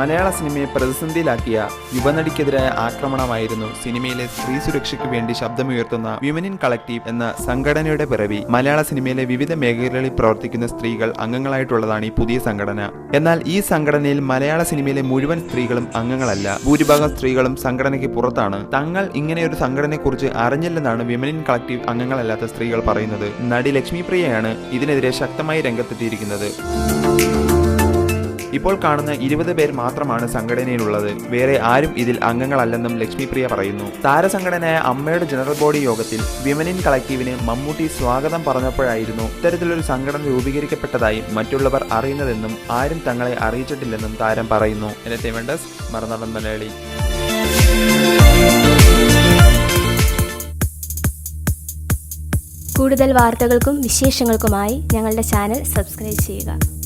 മലയാള സിനിമയെ പ്രതിസന്ധിയിലാക്കിയ യുവനടിക്കെതിരായ ആക്രമണമായിരുന്നു സിനിമയിലെ സ്ത്രീ സുരക്ഷയ്ക്ക് വേണ്ടി ശബ്ദമുയർത്തുന്ന വിമൻ ഇൻ കളക്റ്റീവ് എന്ന സംഘടനയുടെ പിറവി. മലയാള സിനിമയിലെ വിവിധ മേഖലകളിൽ പ്രവർത്തിക്കുന്ന സ്ത്രീകൾ അംഗങ്ങളായിട്ടുള്ളതാണ് ഈ പുതിയ സംഘടന. എന്നാൽ ഈ സംഘടനയിൽ മലയാള സിനിമയിലെ മുഴുവൻ സ്ത്രീകളും അംഗങ്ങളല്ല. ഭൂരിഭാഗം സ്ത്രീകളും സംഘടനയ്ക്ക് പുറത്താണ്. തങ്ങൾ ഇങ്ങനെയൊരു സംഘടനയെക്കുറിച്ച് അറിഞ്ഞില്ലെന്നാണ് വിമൻ ഇൻ കളക്റ്റീവ് അംഗങ്ങളല്ലാത്ത സ്ത്രീകൾ പറയുന്നത്. നടി ലക്ഷ്മിപ്രിയയാണ് ഇതിനെതിരെ ശക്തമായി രംഗത്തെത്തിയിരിക്കുന്നത്. ഇപ്പോൾ കാണുന്ന 20 പേർ മാത്രമാണ് സംഘടനയിലുള്ളത്. വേറെ ആരും ഇതിൽ അംഗങ്ങളല്ലെന്നും ലക്ഷ്മിപ്രിയ പറയുന്നു. താരസംഘടനയായ അമ്മയുടെ ജനറൽ ബോഡി യോഗത്തിൽ വിമൻ ഇൻ കളക്റ്റീവിന് മമ്മൂട്ടി സ്വാഗതം പറഞ്ഞപ്പോഴായിരുന്നു ഇത്തരത്തിലൊരു സംഘടന രൂപീകരിക്കപ്പെട്ടതായി മറ്റുള്ളവർ അറിയുന്നതെന്നും ആരും തങ്ങളെ അറിയിച്ചിട്ടില്ലെന്നും താരം പറയുന്നു. Entertainment desk, Marunadan Malayali. കൂടുതൽ വാർത്തകൾക്കും വിശേഷങ്ങൾക്കുമായി ഞങ്ങളുടെ ചാനൽ സബ്സ്ക്രൈബ് ചെയ്യുക.